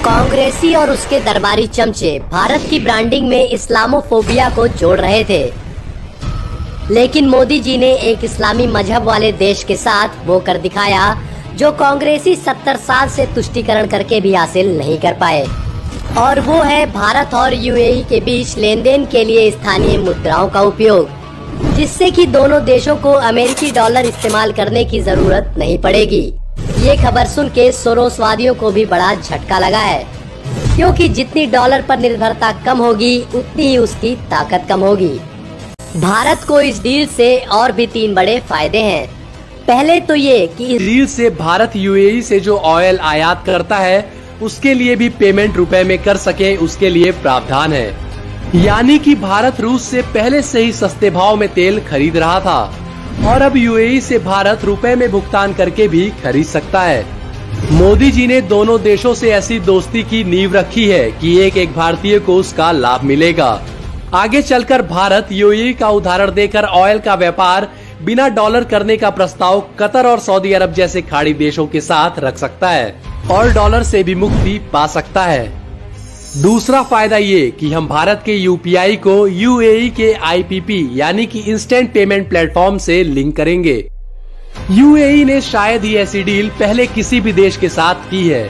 कांग्रेसी और उसके दरबारी चमचे भारत की ब्रांडिंग में इस्लामोफोबिया को जोड़ रहे थे, लेकिन मोदी जी ने एक इस्लामी मजहब वाले देश के साथ वो कर दिखाया जो कांग्रेसी 70 साल से तुष्टीकरण करके भी हासिल नहीं कर पाए, और वो है भारत और यूएई के बीच लेन देन के लिए स्थानीय मुद्राओं का उपयोग, जिससे कि दोनों देशों को अमेरिकी डॉलर इस्तेमाल करने की जरूरत नहीं पड़ेगी। ये खबर सुन के सोरोसवादियों को भी बड़ा झटका लगा है, क्योंकि जितनी डॉलर पर निर्भरता कम होगी उतनी ही उसकी ताकत कम होगी। भारत को इस डील से और भी 3 बड़े फायदे हैं। पहले तो ये कि इस डील से भारत यूएई से जो ऑयल आयात करता है उसके लिए भी पेमेंट रुपए में कर सके, उसके लिए प्रावधान है। यानी कि भारत रूस से पहले से ही सस्ते भाव में तेल खरीद रहा था और अब यूएई से भारत रुपए में भुगतान करके भी खरीद सकता है। मोदी जी ने दोनों देशों से ऐसी दोस्ती की नींव रखी है कि एक एक भारतीय को उसका लाभ मिलेगा। आगे चलकर भारत यूएई का उदाहरण देकर ऑयल का व्यापार बिना डॉलर करने का प्रस्ताव कतर और सऊदी अरब जैसे खाड़ी देशों के साथ रख सकता है और डॉलर से भी मुक्ति पा सकता है। दूसरा फायदा ये कि हम भारत के यूपीआई को यूएई के आईपीपी यानी कि इंस्टेंट पेमेंट प्लेटफॉर्म से लिंक करेंगे। यूएई ने शायद ही ऐसी डील पहले किसी भी देश के साथ की है।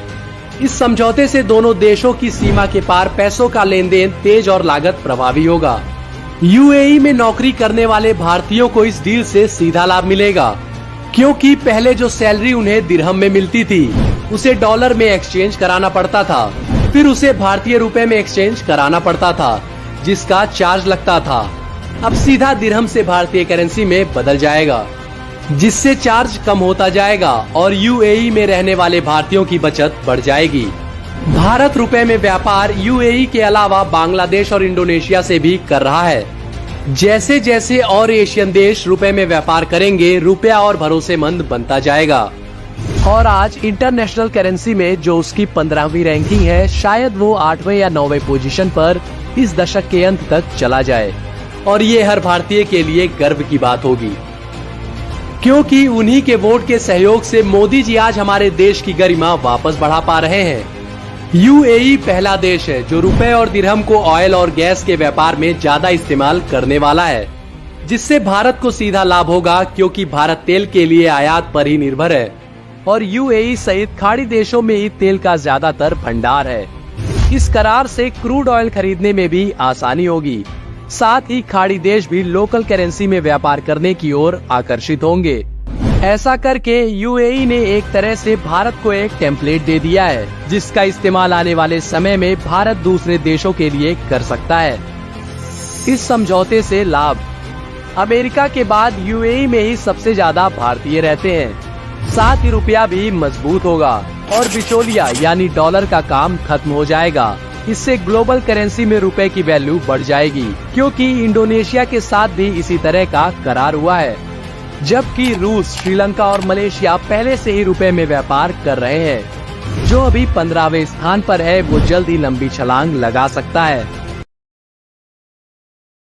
इस समझौते से दोनों देशों की सीमा के पार पैसों का लेन देन तेज और लागत प्रभावी होगा। यूएई में नौकरी करने वाले भारतीयों को इस डील से सीधा लाभ मिलेगा, क्योंकि पहले जो सैलरी उन्हें दिरहम में मिलती थी उसे डॉलर में एक्सचेंज कराना पड़ता था, फिर उसे भारतीय रुपए में एक्सचेंज कराना पड़ता था जिसका चार्ज लगता था। अब सीधा दिरहम से भारतीय करेंसी में बदल जाएगा, जिससे चार्ज कम होता जाएगा और यूएई में रहने वाले भारतीयों की बचत बढ़ जाएगी। भारत रुपए में व्यापार यूएई के अलावा बांग्लादेश और इंडोनेशिया से भी कर रहा है। जैसे जैसे और एशियन देश रुपए में व्यापार करेंगे, रुपया और भरोसेमंद बनता जाएगा। और आज इंटरनेशनल करेंसी में जो उसकी 15वीं रैंकिंग है, शायद वो 8वें या 9वें पोजीशन पर इस दशक के अंत तक चला जाए, और ये हर भारतीय के लिए गर्व की बात होगी, क्योंकि उन्हीं के वोट के सहयोग से मोदी जी आज हमारे देश की गरिमा वापस बढ़ा पा रहे हैं। यूएई पहला देश है जो रुपए और दिरहम को ऑयल और गैस के व्यापार में ज्यादा इस्तेमाल करने वाला है, जिससे भारत को सीधा लाभ होगा, क्योंकि भारत तेल के लिए आयात पर ही निर्भर है और यूएई सहित खाड़ी देशों में ही तेल का ज्यादातर भंडार है। इस करार से क्रूड ऑयल खरीदने में भी आसानी होगी, साथ ही खाड़ी देश भी लोकल करेंसी में व्यापार करने की ओर आकर्षित होंगे। ऐसा करके यूएई ने एक तरह से भारत को एक टेम्पलेट दे दिया है, जिसका इस्तेमाल आने वाले समय में भारत दूसरे देशों के लिए कर सकता है। इस समझौते से लाभ, अमेरिका के बाद यूएई में ही सबसे ज्यादा भारतीय रहते हैं, साथ ही रुपया भी मजबूत होगा और बिचौलिया यानी डॉलर का काम खत्म हो जाएगा। इससे ग्लोबल करेंसी में रुपए की वैल्यू बढ़ जाएगी, क्योंकि इंडोनेशिया के साथ भी इसी तरह का करार हुआ है, जबकि रूस, श्रीलंका और मलेशिया पहले से ही रुपए में व्यापार कर रहे हैं। जो अभी 15वें स्थान पर है वो जल्द ही लंबी छलांग लगा सकता है।